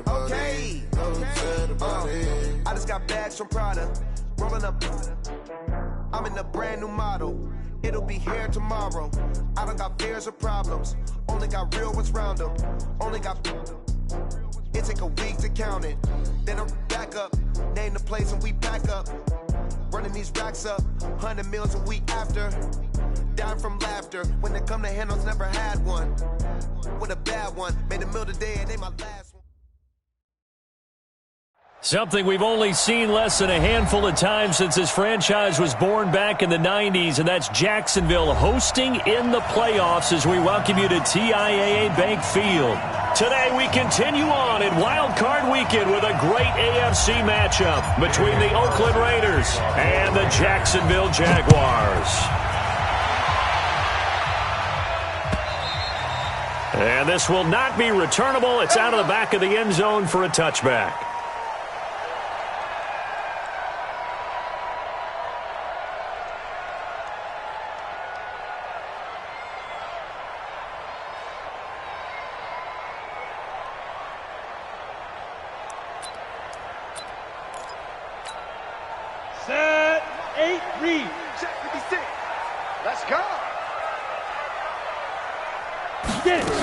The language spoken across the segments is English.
Okay. I just got bags from Prada. Rolling up. I'm in a brand new model. It'll be here tomorrow. I don't got fears or problems. Only got real ones round them. Only got. It take a week to count it. Then I'm back up. Name the place and we pack up. Running these racks up. 100 meals a week after. Down from laughter. When they come to handles, never had one. With a bad one. Made a meal today and ain't my last one. Something we've only seen less than a handful of times since this franchise was born back in the 90s, and that's Jacksonville hosting in the playoffs as we welcome you to TIAA Bank Field. Today we continue on in Wild Card Weekend with a great AFC matchup between the Oakland Raiders and the Jacksonville Jaguars. And this will not be returnable. It's out of the back of the end zone for a touchback. Set, 8, read. Check 56. Let's go. Get it.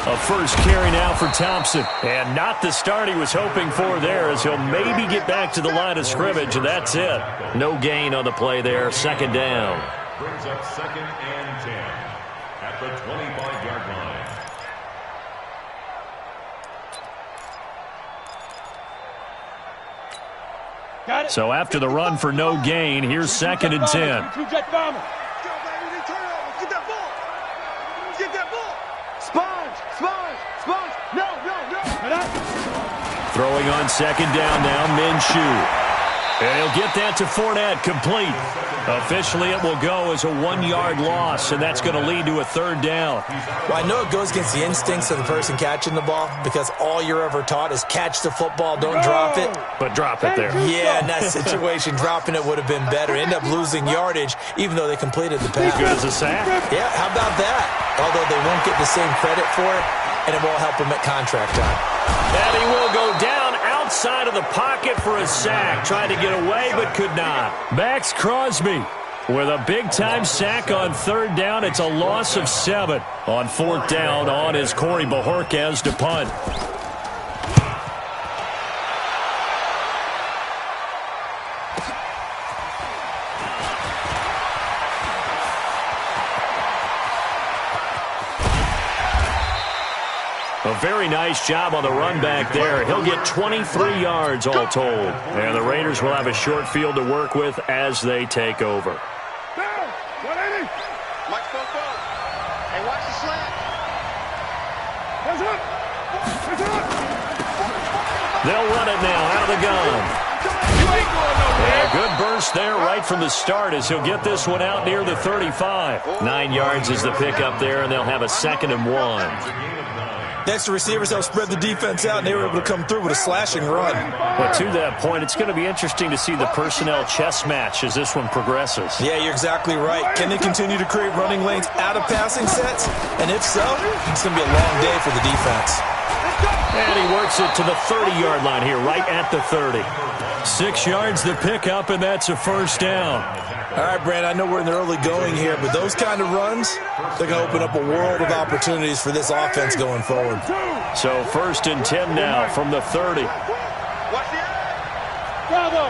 A first carry now for Thompson. And not the start he was hoping for there, as he'll maybe get back to the line of scrimmage, and that's it. No gain on the play there. Second down. Brings up 2nd and 10 at the 25-yard line. Got it. So after the run for no gain, here's 2nd and 10. Two-jet bomber. Get that ball. Get that ball. Sponge. No. Throwing on 2nd down now, Minshew. And he'll get that to Fournette, complete. Officially, it will go as a 1-yard loss, and that's going to lead to a 3rd down. Well, I know it goes against the instincts of the person catching the ball because all you're ever taught is catch the football, don't drop it. But drop it there. Yeah, in that situation, dropping it would have been better. End up losing yardage, even though they completed the pass. Good as a sack. Yeah, how about that? Although they won't get the same credit for it, and it won't help them at contract time. And he will go down outside of the pocket for a sack. Tried to get away, but could not. Max Crosby with a big-time sack on 3rd down. It's a loss of 7. On 4th down, on is Corey Bojorquez to punt. A very nice job on the run back there. He'll get 23 yards all told. And the Raiders will have a short field to work with as they take over. Down. 180. Mike Fofo. Hey, watch the slant. Hands up. Hands up. They'll run it now out of the gun. And a good burst there right from the start as he'll get this one out near the 35. 9 yards is the pickup there, and they'll have a 2nd and 1. Next, the receivers help spread the defense out, and they were able to come through with a slashing run. But to that point, it's going to be interesting to see the personnel chess match as this one progresses. Yeah, you're exactly right. Can they continue to create running lanes out of passing sets? And if so, it's going to be a long day for the defense. And he works it to the 30-yard line here, right at the 30. 6 yards the pickup, and that's a 1st down. All right, Brand, I know we're in the early going here, but those kind of runs, they're going to open up a world of opportunities for this offense going forward. So 1st and 10 now from the 30. Bravo.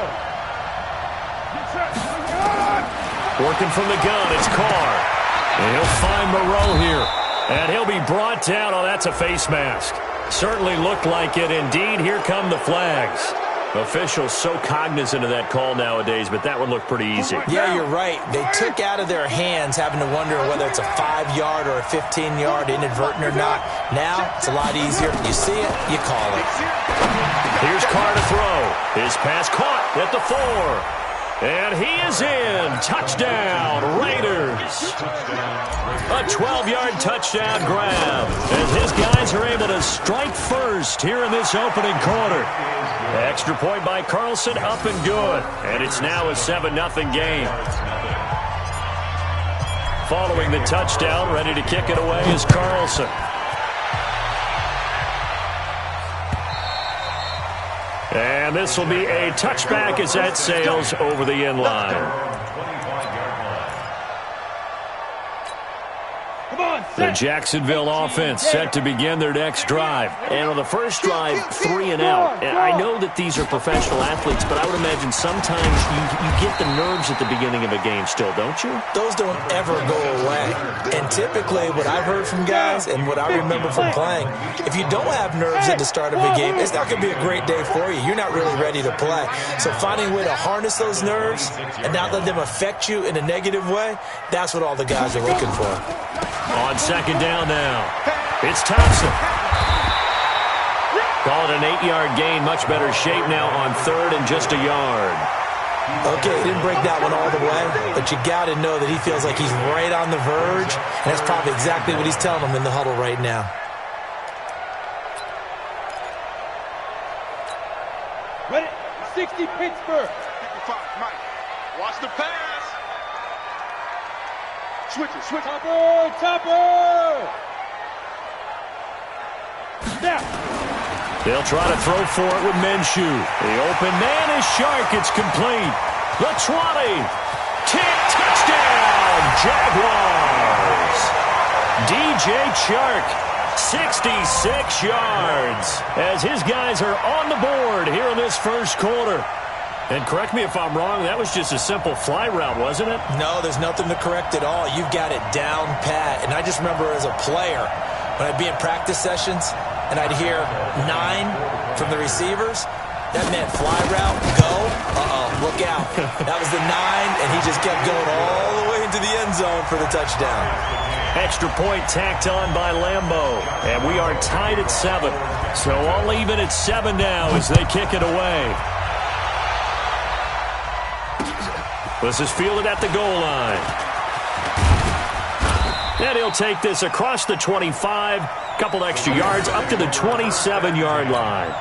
Working from the gun, it's Carr. And he'll find Moreau here. And he'll be brought down. Oh, that's a face mask. Certainly looked like it. Indeed, here come the flags. Officials so cognizant of that call nowadays, but that would look pretty easy. Yeah, you're right. They took out of their hands having to wonder whether it's a 5-yard or a 15-yard inadvertent or not. Now, it's a lot easier. You see it, you call it. Here's Carr to throw. His pass caught at the 4. And he is in. Touchdown, Raiders. A 12-yard touchdown grab as his guys are able to strike first here in this opening quarter. Extra point by Carlson, up and good. And it's now a 7-0 game. Following the touchdown, ready to kick it away is Carlson. And this will be a touchback as that sails over the end line. The Jacksonville offense set to begin their next drive. And on the first drive, 3 and out. And I know that these are professional athletes, but I would imagine sometimes you get the nerves at the beginning of a game still, don't you? Those don't ever go away. And typically what I've heard from guys and what I remember from playing, if you don't have nerves at the start of a game, it's not going to be a great day for you. You're not really ready to play. So finding a way to harness those nerves and not let them affect you in a negative way, that's what all the guys are looking for. On second down now, it's Thompson. Call it an 8-yard gain, much better shape now on third and just a yard. Okay, he didn't break that one all the way, but you got to know that he feels like he's right on the verge, and that's probably exactly what he's telling them in the huddle right now. Ready? 60 Pittsburgh. 55, Mike. Watch the pass. Switch it. Topper! Down. They'll try to throw for it with Minshew. The open man is Shark. It's complete. The 20. Touchdown, Jaguars. DJ Chark, 66 yards. As his guys are on the board here in this first quarter. And correct me if I'm wrong, that was just a simple fly route, wasn't it? No, there's nothing to correct at all. You've got it down pat. And I just remember as a player, when I'd be in practice sessions and I'd hear 9 from the receivers, that meant fly route, go, look out. That was the 9, and he just kept going all the way into the end zone for the touchdown. Extra point tacked on by Lambeau. And we are tied at 7. So all even at 7 now as they kick it away. This is fielded at the goal line. And he'll take this across the 25, couple extra yards up to the 27-yard line.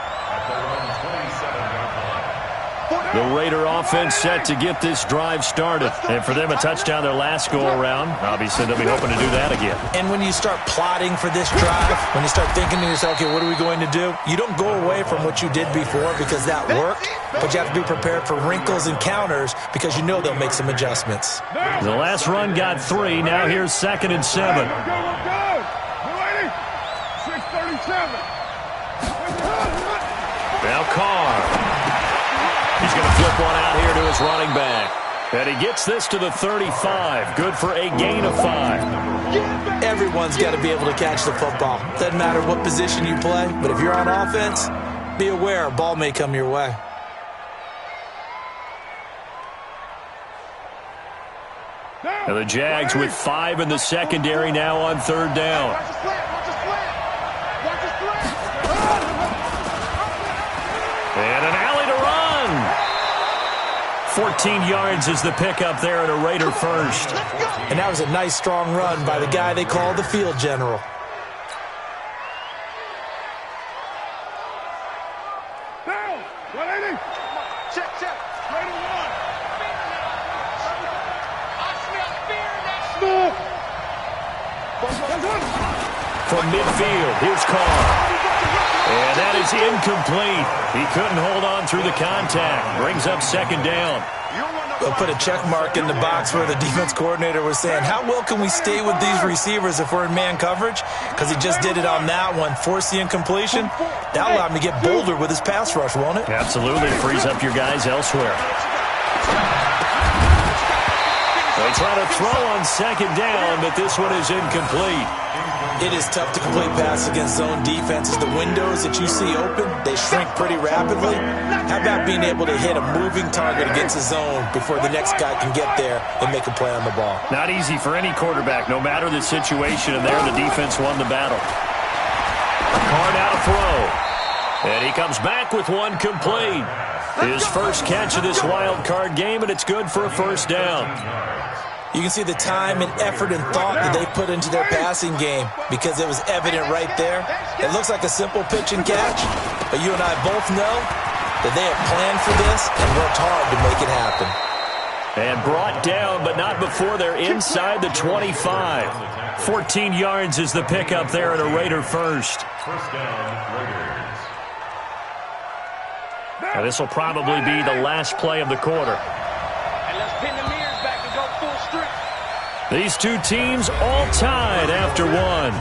The Raider offense set to get this drive started. And for them, a touchdown their last go-around. Obviously, they'll be hoping to do that again. And when you start plotting for this drive, when you start thinking to yourself, okay, what are we going to do? You don't go away from what you did before because that worked, but you have to be prepared for wrinkles and counters because you know they'll make some adjustments. The last run got 3. Now here's 2nd and 7. Go. 637. Now Carr. He's going to flip one out here to his running back. And he gets this to the 35. Good for a gain of 5. Everyone's got to be able to catch the football. Doesn't matter what position you play, but if you're on offense, be aware a ball may come your way. And the Jags with 5 in the secondary now on 3rd down. And an alley to run. 14 yards is the pickup there at a Raider first. And that was a nice, strong run by the guy they call the field general. Down. 180. Check. Raider 1. From midfield, here's Carr. And that is incomplete. He couldn't hold on through the contact. Brings up 2nd down. They'll put a check mark in the box where the defense coordinator was saying, how well can we stay with these receivers if we're in man coverage? Because he just did it on that one. Force the incompletion. That'll allow him to get bolder with his pass rush, won't it? Absolutely. Frees up your guys elsewhere. They try to throw on 2nd down, but this one is incomplete. It is tough to complete passes against zone defenses. The windows that you see open, they shrink pretty rapidly. How about being able to hit a moving target against a zone before the next guy can get there and make a play on the ball? Not easy for any quarterback, no matter the situation, and there the defense won the battle. Carr now to throw. And he comes back with one complete. His first catch of this wild card game, and it's good for a 1st down. You can see the time and effort and thought that they put into their passing game because it was evident right there. It looks like a simple pitch and catch, but you and I both know that they have planned for this and worked hard to make it happen. And brought down, but not before they're inside the 25. 14 yards is the pickup there at a Raider first. First down, Raiders. And this will probably be the last play of the quarter. And let's pin the mirrors back and go full strength. These two teams all tied after one.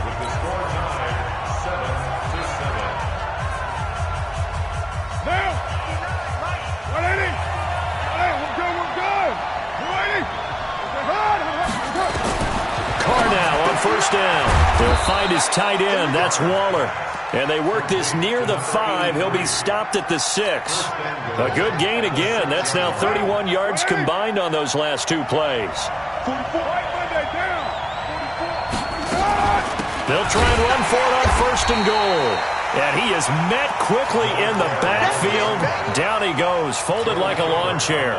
Now. 180. Hey, we're good. 280. Carr now on first down. He'll find his tight end. That's Waller. And they work this near the 5. He'll be stopped at the 6. A good gain again. That's now 31 yards combined on those last two plays. 44. They'll try and run for it on first and goal. And he is met quickly in the backfield. Down he goes, folded like a lawn chair.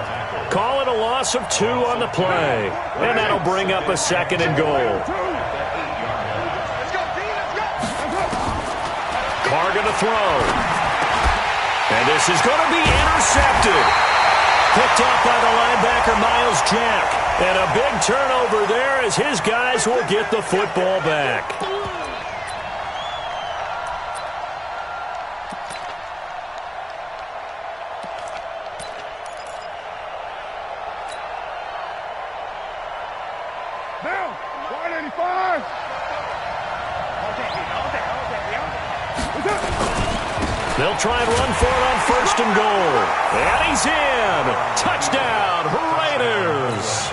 Call it a loss of 2 on the play. And that'll bring up a second and goal. Carr going to throw. And this is going to be intercepted. Picked up by the linebacker, Miles Jack. And a big turnover there as his guys will get the football back. Now, 185. They'll try and run for it on first and goal. And he's in. Touchdown, Raiders.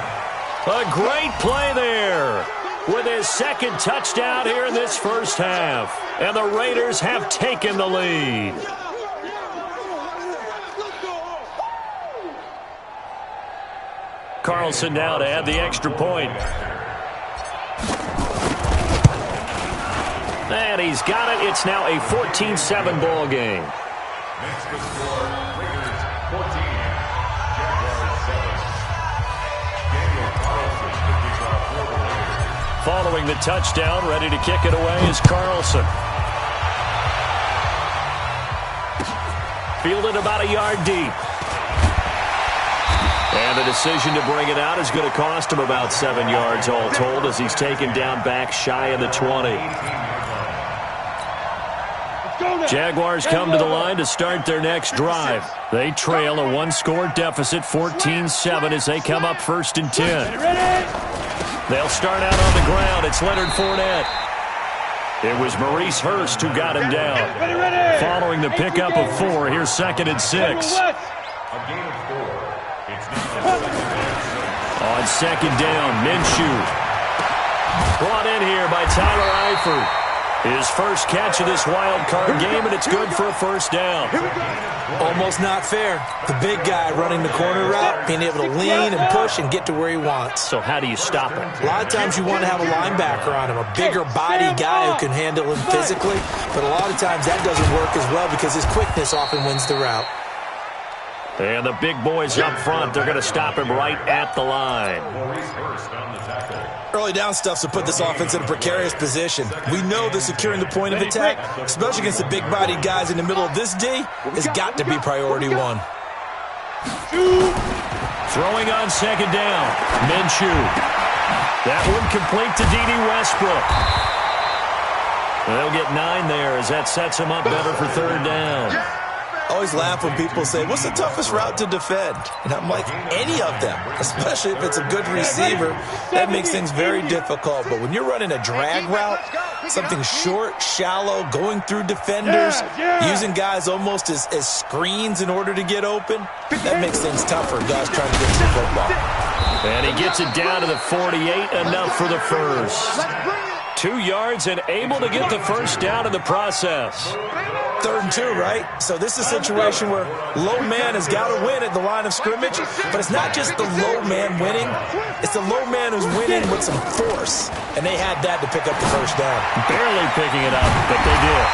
A great play there with his second touchdown here in this first half. And the Raiders have taken the lead. Carlson now to add the extra point. And he's got it. It's now a 14-7 ball game. Makes the score Raiders 14, Jaguars 7. Daniel Carlson, the kickoff for the Raiders. Following the touchdown, ready to kick it away is Carlson. Fielded about a yard deep. And the decision to bring it out is going to cost him about 7 yards all told as he's taken down back shy of the 20. Jaguars come to the line to start their next drive. They trail a one-score deficit, 14-7, as they come up first and 10. They'll start out on the ground. It's Leonard Fournette. It was Maurice Hurst who got him down. Following the pickup of 4, here's second and 6. A gain of 4. It's now On second down, Minshew. Brought in here by Tyler Eifert. His first catch of this wild card game, and it's good for a first down. Almost not fair. The big guy running the corner route, being able to lean and push and get to where he wants. So how do you stop him? A lot of times you want to have a linebacker on him, a bigger body guy who can handle him physically. But a lot of times that doesn't work as well because his quickness often wins the route. And the big boys up front, they're going to stop him right at the line. Maurice Hurst on the tackle. Early down stuff to put this offense in a precarious position. We know that securing the point of attack, especially against the big-bodied guys in the middle of this D, has got to be priority 1. Throwing on second down, Minshew. That one complete to D.D. Westbrook. They'll get 9 there as that sets him up better for third down. I always laugh when people say, what's the toughest route to defend? And I'm like, any of them, especially if it's a good receiver. That makes things very difficult. But when you're running a drag route, something short, shallow, going through defenders, using guys almost as screens in order to get open, that makes things tougher, guys trying to get to the football. And he gets it down to the 48, enough for the first. 2 yards and able to get the first down in the process. 3rd and 2, right? So this is a situation where low man has got to win at the line of scrimmage, but it's not just the low man winning. It's the low man who's winning with some force, and they had that to pick up the first down. Barely picking it up, but they did.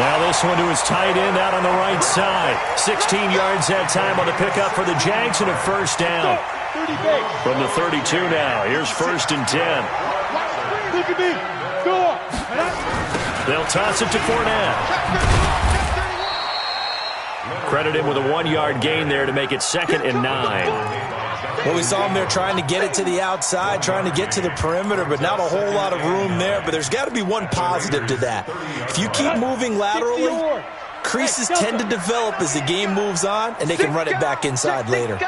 Now this one to his tight end out on the right side. 16 yards that time on the pickup for the Jags and a first down. From the 32 now, here's first and 10. They'll toss it to Fournette. Credit him with a 1-yard gain there to make it 2nd and 9. Well, we saw him there trying to get it to the outside, trying to get to the perimeter, but not a whole lot of room there. But there's got to be one positive to that. If you keep moving laterally, creases tend to develop as the game moves on, and they can run it back inside later.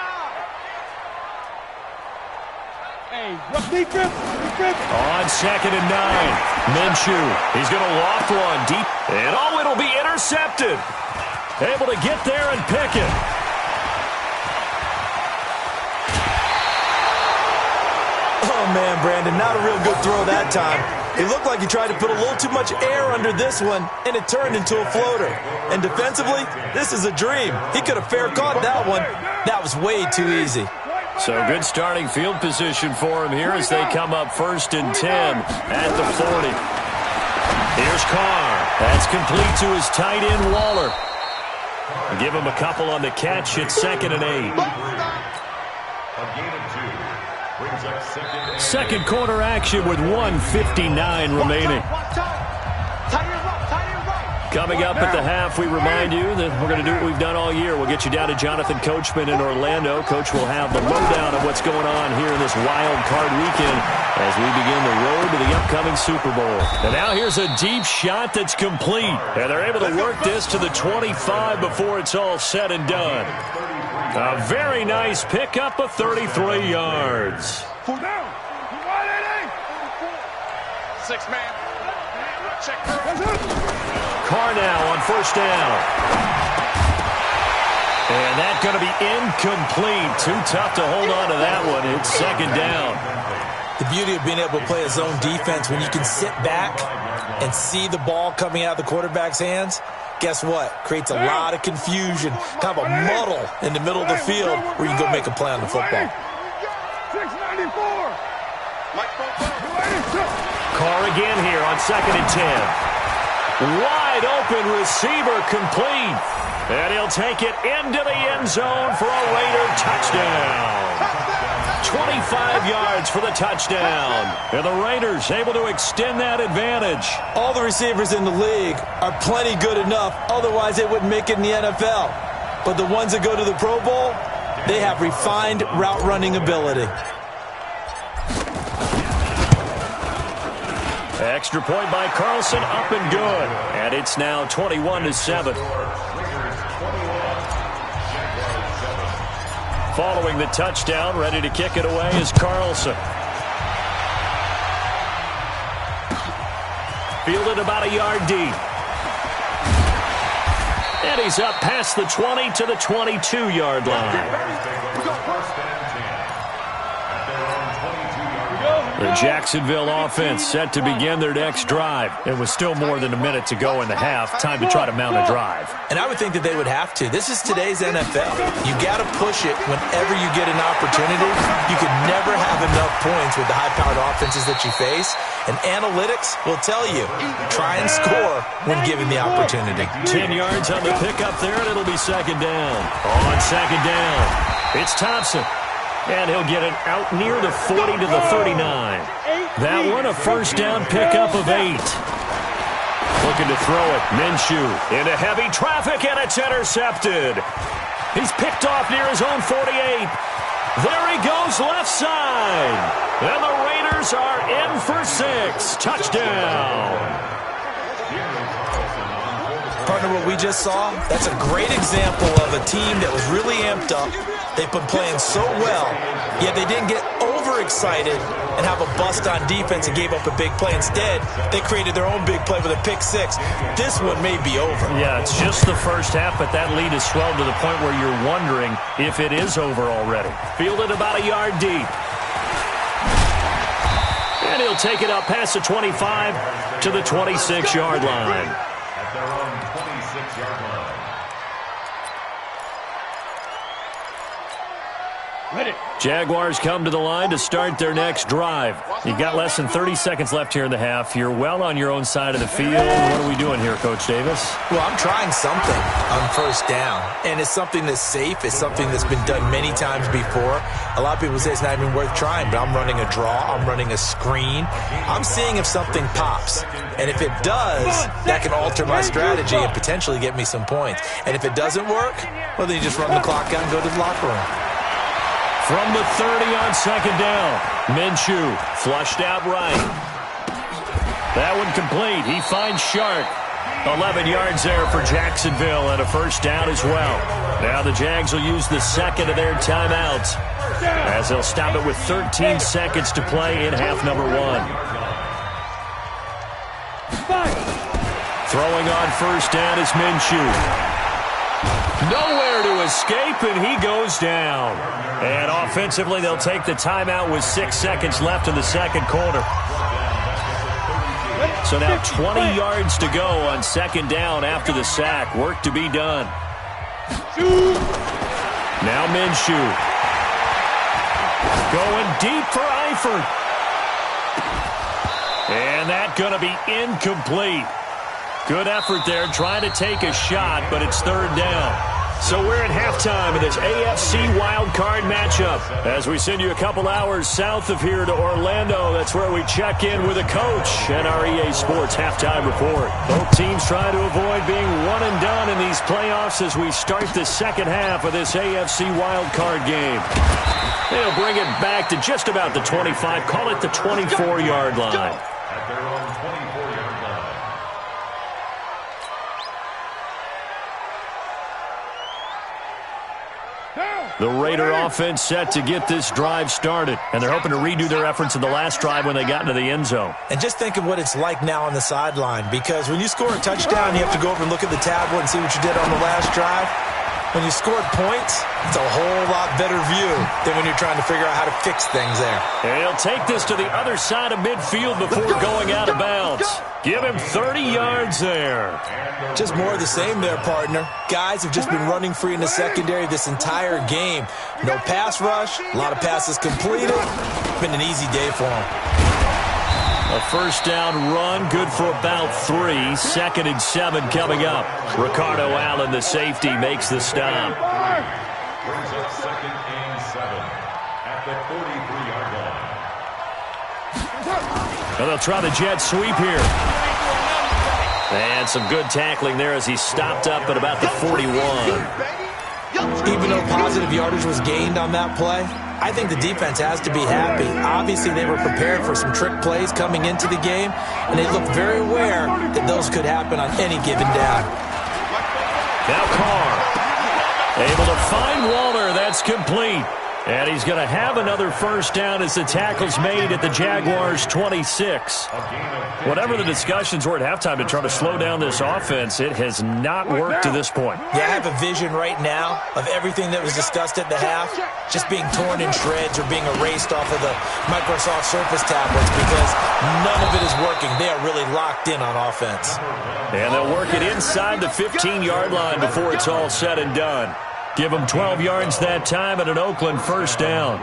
On 2nd and 9, Minshew. He's going to loft one deep, and it'll be intercepted. Able to get there and pick it. Oh, man, Brandon, not a real good throw that time. It looked like he tried to put a little too much air under this one, and it turned into a floater. And defensively, this is a dream. He could have fair caught that one. That was way too easy. So good starting field position for him here as they come up 1st and 10 at the 40. Here's Carr. That's complete to his tight end, Waller. Give him a couple on the catch at 2nd and 8. A gain of 2 brings up 2nd and 8. Second quarter action with 1:59 remaining. Coming up at the half, we remind you that we're going to do what we've done all year. We'll get you down to Jonathan Coachman in Orlando. Coach will have the lowdown of what's going on here in this wild card weekend as we begin the road to the upcoming Super Bowl. And now here's a deep shot that's complete. And they're able to work this to the 25 before it's all said and done. A very nice pickup of 33 yards. 6-man. Check. Carr now on 1st down. And that's going to be incomplete. Too tough to hold on to that one. It's 2nd down. The beauty of being able to play a zone defense when you can sit back and see the ball coming out of the quarterback's hands, guess what? Creates a lot of confusion, kind of a muddle in the middle of the field where you can go make a play on the football. 694. Carr again here on 2nd and 10. Wide open receiver complete. And he'll take it into the end zone for a Raider touchdown. 25 yards for the touchdown. And the Raiders able to extend that advantage. All the receivers in the league are plenty good enough. Otherwise, they wouldn't make it in the NFL. But the ones that go to the Pro Bowl, they have refined route running ability. Extra point by Carlson, up and good. And it's now 21-7. Following the touchdown, ready to kick it away is Carlson. Fielded about a yard deep. And he's up past the 20 to the 22-yard line. The Jacksonville offense set to begin their next drive. It was still more than a minute to go in the half. Time to try to mount a drive. And I would think that they would have to. This is today's NFL. You got to push it whenever you get an opportunity. You can never have enough points with the high-powered offenses that you face. And analytics will tell you, try and score when given the opportunity. 10 yards on the pickup there, and it'll be 2nd down. On 2nd down, it's Thompson. And he'll get it out near the 40 to the 39. That one a 1st down pickup of 8. Looking to throw it. Minshew into heavy traffic, and it's intercepted. He's picked off near his own 48. There he goes left side. And the Raiders are in for 6. Touchdown. Partner, what we just saw, that's a great example of a team that was really amped up. They've been playing so well, yet they didn't get overexcited and have a bust on defense and gave up a big play. Instead, they created their own big play with a pick 6. This one may be over. Yeah, it's just the first half, but that lead has swelled to the point where you're wondering if it is over already. Fielded about a yard deep. And he'll take it up past the 25 to the 26-yard line. At their own 26-yard line. Jaguars come to the line to start their next drive. You've got less than 30 seconds left here in the half. You're well on your own side of the field. What are we doing here, Coach Davis? Well, I'm trying something on 1st down, and it's something that's safe. It's something that's been done many times before. A lot of people say it's not even worth trying, but I'm running a draw. I'm running a screen. I'm seeing if something pops, and if it does, that can alter my strategy and potentially get me some points. And if it doesn't work, well, then you just run the clock out and go to the locker room. From the 30 on 2nd down, Minshew flushed out right. That one complete. He finds Shark. 11 yards there for Jacksonville and a first down as well. Now the Jags will use the second of their timeouts as they'll stop it with 13 seconds to play in half number 1. Throwing on first down is Minshew. Nowhere to escape, and he goes down. And offensively, they'll take the timeout with 6 seconds left in the second quarter. So now 20 yards to go on second down after the sack. Work to be done. Now Minshew. Going deep for Eifert. And that's going to be incomplete. Good effort there, trying to take a shot, but it's third down. So we're at halftime of this AFC wildcard matchup. As we send you a couple hours south of here to Orlando, that's where we check in with a coach and our EA Sports halftime report. Both teams trying to avoid being one and done in these playoffs as we start the second half of this AFC wildcard game. They'll bring it back to just about the 25, call it the 24-yard line. At their own 24-yard line. The Raider offense set to get this drive started, and they're hoping to redo their efforts in the last drive when they got into the end zone. And just think of what it's like now on the sideline, because when you score a touchdown, you have to go over and look at the tablet and see what you did on the last drive. When you scored points, it's a whole lot better view than when you're trying to figure out how to fix things there. And he'll take this to the other side of midfield before going out of bounds. Give him 30 yards there. Just more of the same there, partner. Guys have just been running free in the secondary this entire game. No pass rush, a lot of passes completed. Been an easy day for them. A first down run, good for about 3. 2nd and 7 coming up. Ricardo Allen, the safety, makes the stop. Brings up 2nd and 7 at the 43-yard line. And they'll try the jet sweep here. And some good tackling there as he stopped up at about the 41. Even though positive yardage was gained on that play, I think the defense has to be happy. Obviously, they were prepared for some trick plays coming into the game, and they looked very aware that those could happen on any given down. Now Carr, able to find Waller. That's complete. And he's going to have another first down as the tackle's made at the Jaguars' 26. Whatever the discussions were at halftime to try to slow down this offense, it has not worked to this point. Yeah, I have a vision right now of everything that was discussed at the half just being torn in shreds or being erased off of the Microsoft Surface tablets because none of it is working. They are really locked in on offense. And they'll work it inside the 15-yard line before it's all said and done. Give them 12 yards that time and an Oakland first down.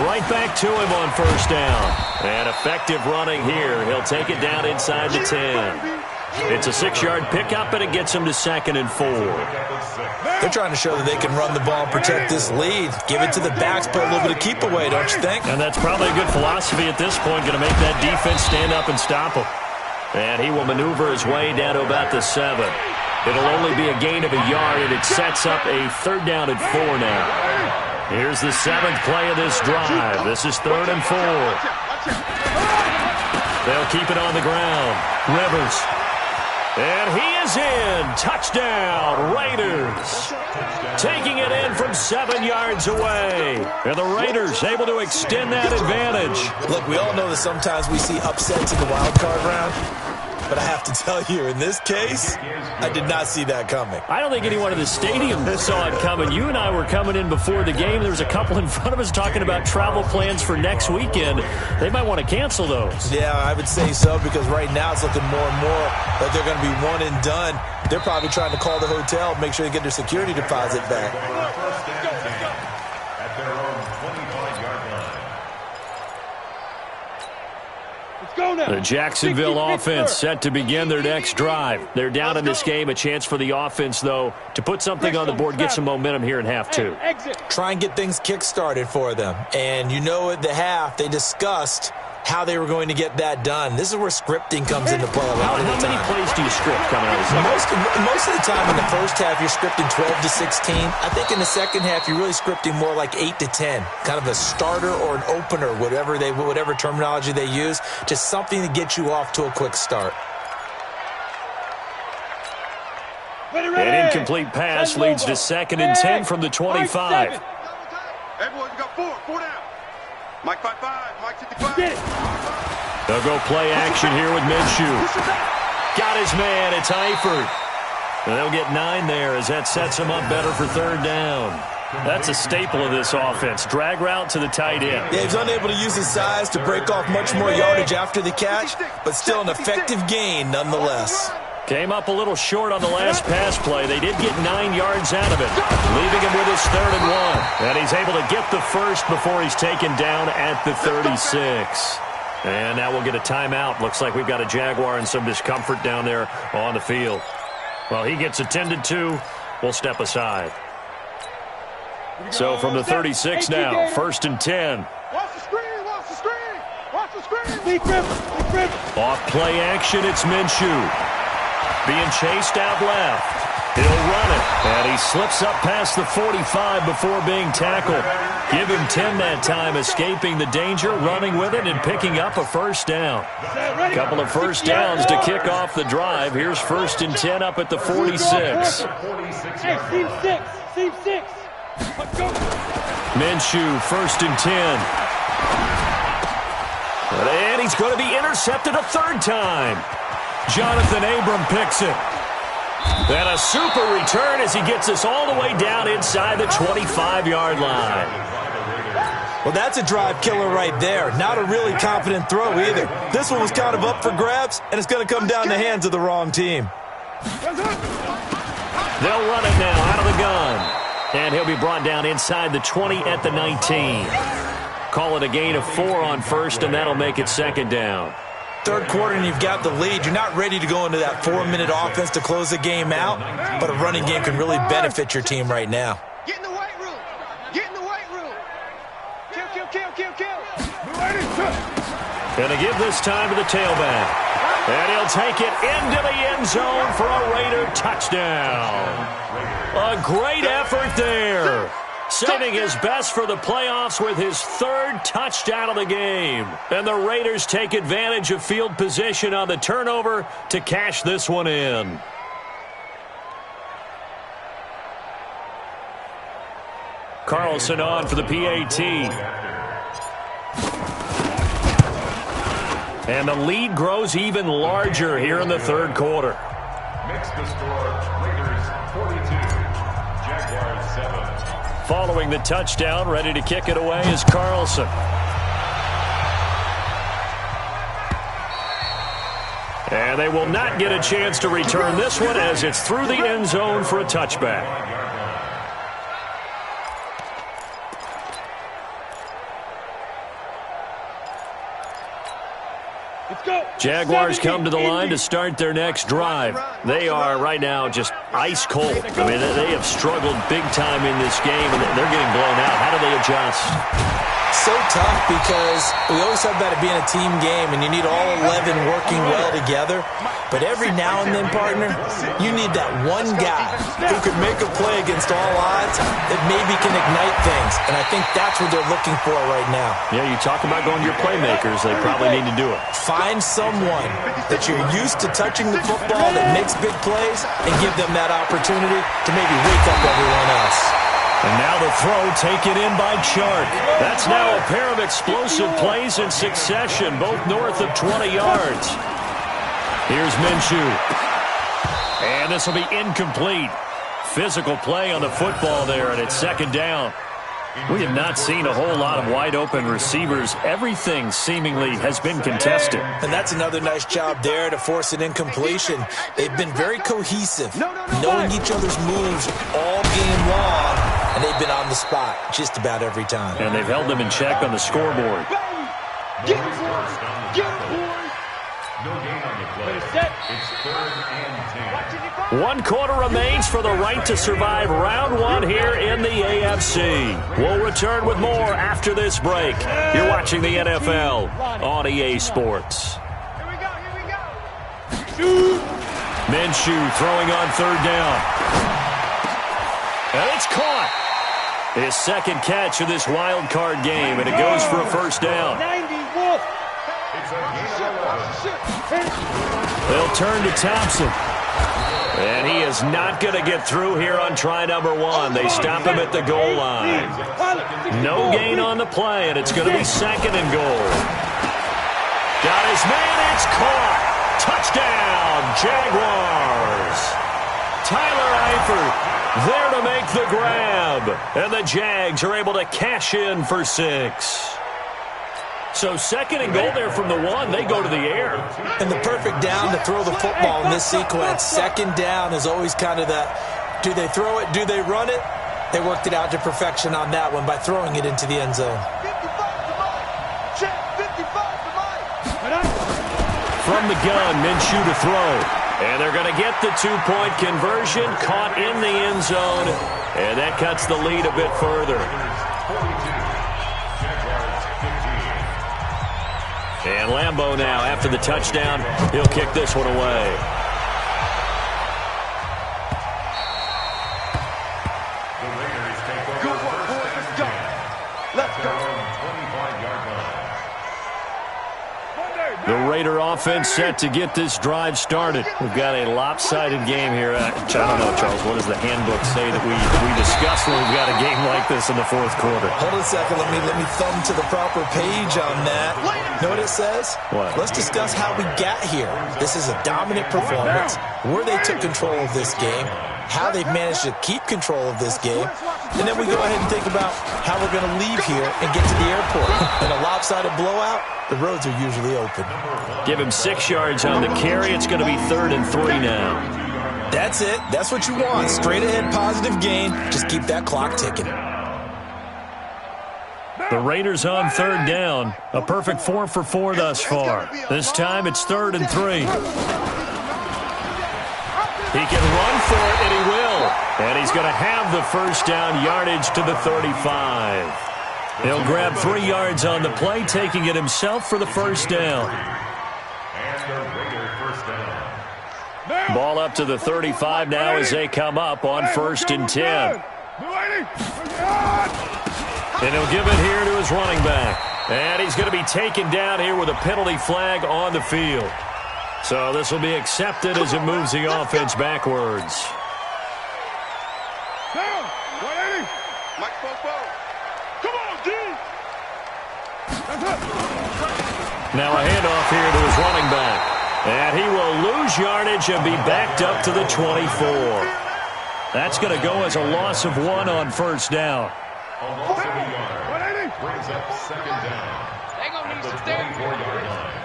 Right back to him on first down. And effective running here. He'll take it down inside the 10. It's a 6-yard pickup, and it gets him to 2nd and 4. They're trying to show that they can run the ball and protect this lead. Give it to the backs, play a little bit of keep away, don't you think? And that's probably a good philosophy at this point, going to make that defense stand up and stop him. And he will maneuver his way down to about the 7. It'll only be a gain of a yard, and it sets up a 3rd down and 4 now. Here's the 7th play of this drive. This is 3rd and 4. They'll keep it on the ground. Rivers. And he is in. Touchdown, Raiders. Taking it in from 7 yards away. And the Raiders able to extend that advantage. Look, we all know that sometimes we see upsets in the wild card round. But I have to tell you, in this case, I did not see that coming. I don't think anyone in the stadium saw it coming. You and I were coming in before the game. There was a couple in front of us talking about travel plans for next weekend. They might want to cancel those. Yeah, I would say so, because right now it's looking more and more like they're going to be one and done. They're probably trying to call the hotel, make sure they get their security deposit back. At their own 25-yard line. The Jacksonville offense set to begin their next drive. They're down in this game. A chance for the offense, though, to put something on the board, get some momentum here in half 2. Try and get things kick-started for them. And you know at the half, they discussed how they were going to get that done. This is where scripting comes into play a lot of the time. How many plays do you script coming out of the second? Most of the time in the first half, you're scripting 12 to 16. I think in the second half, you're really scripting more like 8 to 10. Kind of a starter or an opener, whatever terminology they use. Just something to get you off to a quick start. An incomplete pass leads to 2nd and 10 from the 25. Hey, boys, we got four down. Mike 5'5", Mike 55. They'll go play action here with Minshew. Got his man. It's Eifert. And they'll get 9 there as that sets him up better for 3rd down. That's a staple of this offense. Drag route to the tight end. Yeah, he's unable to use his size to break off much more yardage after the catch, but still an effective gain nonetheless. Came up a little short on the last pass play. They did get 9 yards out of it, leaving him with his 3rd and 1. And he's able to get the first before he's taken down at the 36. And now we'll get a timeout. Looks like we've got a Jaguar and some discomfort down there on the field. Well, he gets attended to. We'll step aside. So from the 36 now, 1st and 10. Watch the screen, watch the screen, watch the screen. Big grip. Off play action, it's Minshew. Being chased out left. He'll run it, and he slips up past the 45 before being tackled. Give him 10 that time, escaping the danger, running with it, and picking up a 1st down. A couple of 1st downs to kick off the drive. Here's 1st and 10 up at the 46. Hey, seam 6. Let's go. Minshew, 1st and 10. And he's going to be intercepted a 3rd time. Jonathan Abram picks it. And a super return as he gets us all the way down inside the 25-yard line. Well, that's a drive killer right there. Not a really confident throw either. This one was kind of up for grabs, and it's going to come down in the hands of the wrong team. They'll run it now out of the gun. And he'll be brought down inside the 20 at the 19. Call it a gain of 4 on 1st, and that'll make it 2nd down. 3rd quarter and you've got the lead. You're not ready to go into that 4-minute offense to close the game out, but a running game can really benefit your team right now. Get in the weight room. Kill. Going to give this time to the tailback. And he'll take it into the end zone for a Raider touchdown. A great effort there. Saving his best for the playoffs with his 3rd touchdown of the game. And the Raiders take advantage of field position on the turnover to cash this one in. Carlson on for the PAT. And the lead grows even larger here in the 3rd quarter. Makes the score Raiders 42, Jaguars 7. Following the touchdown, ready to kick it away is Carlson. And they will not get a chance to return this one as it's through the end zone for a touchback. Jaguars come to the line to start their next drive. They are right now just ice cold. I mean, they have struggled big time in this game, and they're getting blown out. How do they adjust? So tough because we always talk about it being a team game, and you need all 11 working well together. But every now and then, partner, you need that one guy who could make a play against all odds that maybe can ignite things. And I think that's what they're looking for right now. Yeah, you talk about going to your playmakers. They probably need to do it. Find someone that you're used to touching the football that makes big plays and give them that opportunity to maybe wake up everyone else. And now the throw taken in by Chark. That's now a pair of explosive plays in succession, both north of 20 yards. Here's Minshew. And this will be incomplete. Physical play on the football there, and it's 2nd down. We have not seen a whole lot of wide-open receivers. Everything seemingly has been contested. And that's another nice job there to force an incompletion. They've been very cohesive, knowing each other's moves all game long, and they've been on the spot just about every time. And they've held them in check on the scoreboard. Get it, boys. No gain on the play. It's 3rd and 10. 1 quarter remains for the right to survive round 1 here in the AFC. We'll return with more after this break. You're watching the NFL on EA Sports. Here we go. Minshew throwing on 3rd down. And it's caught. His second catch of this wild card game, and it goes for a first down. They'll turn to Thompson. And he is not going to get through here on try number 1. They stop him at the goal line. No gain on the play, and it's going to be 2nd and goal. Got his man, it's caught. Touchdown, Jaguars. Tyler Eifert there to make the grab. And the Jags are able to cash in for 6. So 2nd and goal there from the 1. They go to the air. And the perfect down to throw the football in this sequence. 2nd down is always kind of that, do they throw it, do they run it? They worked it out to perfection on that one by throwing it into the end zone. From the gun, Minshew to throw. And they're going to get the 2-point conversion, caught in the end zone. And that cuts the lead a bit further. And Lambeau now, after the touchdown, he'll kick this one away. The Raiders take over. Good work, boys. Let's go. Let's go. 25-yard line. The Raider offense set to get this drive started. We've got a lopsided game here. I don't know, Charles, what does the handbook say that we discuss when we've got a game like this in the 4th quarter? Hold on a second. Let me thumb to the proper page on that. Know what it says? What? Let's discuss how we got here. This is a dominant performance, where they took control of this game, how they've managed to keep control of this game, and then we go ahead and think about how we're going to leave here and get to the airport. In a lopsided blowout, the roads are usually open. Give him 6 yards on the carry. It's going to be 3rd and 3 now. That's it. That's what you want. Straight ahead positive gain. Just keep that clock ticking. The Raiders on 3rd down. A perfect 4 for 4 thus far. This time it's 3rd and 3. He can run for it, and he will. And he's going to have the first down yardage to the 35. He'll grab 3 yards on the play, taking it himself for the first down. And the Raider first down. Ball up to the 35 now as they come up on 1st and 10. And he'll give it here to his running back. And he's going to be taken down here with a penalty flag on the field. So this will be accepted as it moves the offense backwards. Mike Popo. Come on, D. Now a handoff here to his running back. And he will lose yardage and be backed up to the 24. That's going to go as a loss of 1 on 1st down. A loss of a yard brings up 2nd down. They gonna At need the some there. 24-yard line.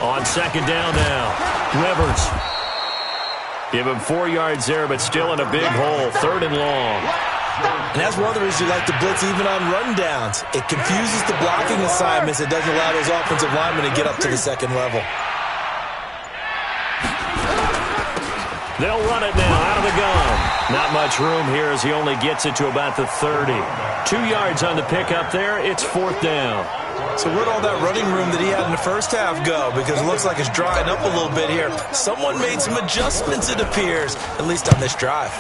On 2nd down now, Rivers. Give him 4 yards there, but still in a big hole. 3rd and long. And that's one of the reasons you like to blitz even on rundowns. It confuses the blocking assignments. It doesn't allow those offensive linemen to get up to the 2nd level. They'll run it now out of the gun. Not much room here as he only gets it to about the 30. 2 yards on the pickup there. It's 4th down. So where'd all that running room that he had in the first half go? Because it looks like it's drying up a little bit here. Someone made some adjustments, it appears, at least on this drive.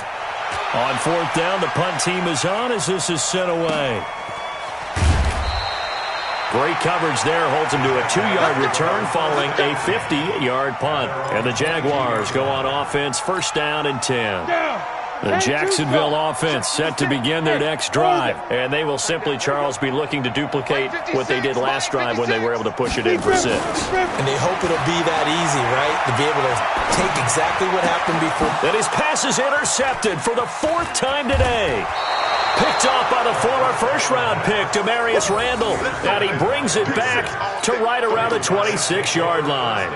On 4th down, the punt team is on as this is sent away. Great coverage there, holds him to a 2-yard return following a 50-yard punt. And the Jaguars go on offense, 1st down and 10. The Jacksonville offense set to begin their next drive. And they will simply, Charles, be looking to duplicate what they did last drive when they were able to push it in for 6. And they hope it'll be that easy, right? To be able to take exactly what happened before. And his pass is intercepted for the 4th time today. Picked off by the former first-round pick, Demarius Randall. And he brings it back to right around the 26-yard line.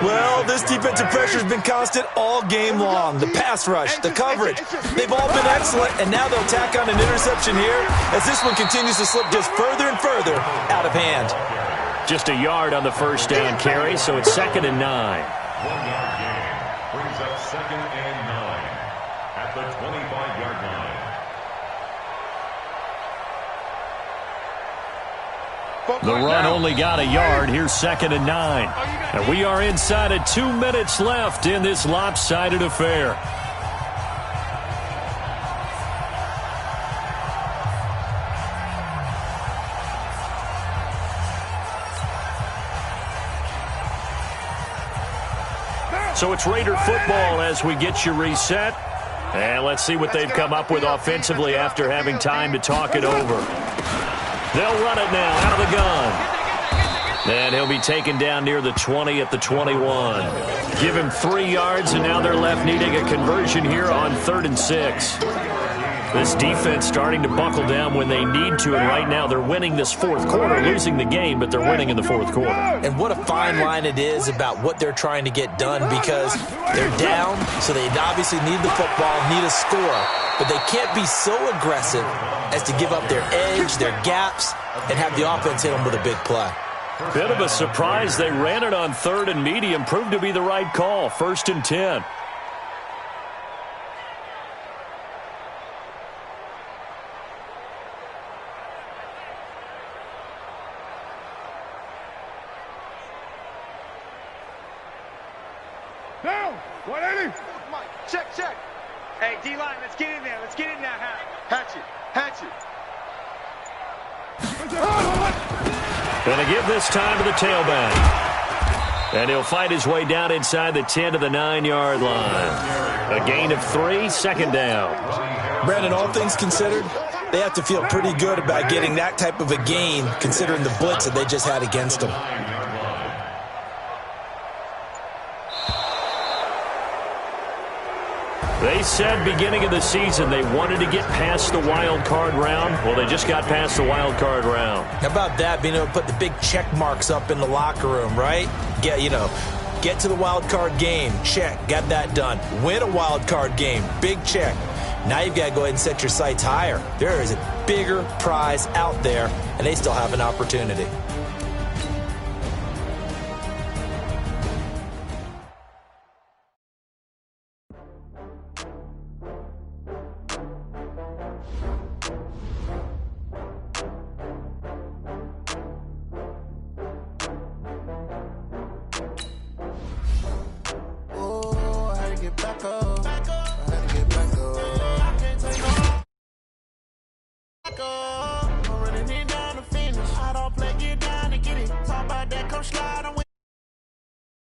Well, this defensive pressure has been constant all game long. The pass rush, the coverage, they've all been excellent, and now they'll tack on an interception here as this one continues to slip just further and further out of hand. Just a yard on the first down carry, so it's 2nd and 9. 1-yard gain brings up 2nd and 9 at the 25-yard line. The run only got a yard. Here's 2nd and 9. And we are inside of 2 minutes left in this lopsided affair. So it's Raider football as we get you reset. And let's see what they've come up with offensively after having time to talk it over. They'll run it now out of the gun. And he'll be taken down near the 20 at the 21. Give him 3 yards, and now they're left needing a conversion here on 3rd and 6. This defense starting to buckle down when they need to, and right now they're winning this 4th quarter, losing the game, but they're winning in the 4th quarter. And what a fine line it is about what they're trying to get done, because they're down, so they obviously need the football, need a score, but they can't be so aggressive as to give up their edge, their gaps, and have the offense hit them with a big play. Bit of a surprise. They ran it on 3rd and medium. Proved to be the right call. 1st and 10. Down. 180. Check, check. Hey, D-line, let's get in there. Let's get in there. Hatch it. Hatch it. Going to give this time to the tailback. And he'll fight his way down inside the 10 to the 9-yard line. A gain of 3, 2nd down. Brandon, all things considered, they have to feel pretty good about getting that type of a gain considering the blitz that they just had against them. They said beginning of the season they wanted to get past the wild card round. Well, they just got past the wild card round. How about that, being able to put the big check marks up in the locker room, right? Get to the wild card game, check, got that done. Win a wild card game, big check. Now you've got to go ahead and set your sights higher. There is a bigger prize out there, and they still have an opportunity. Go.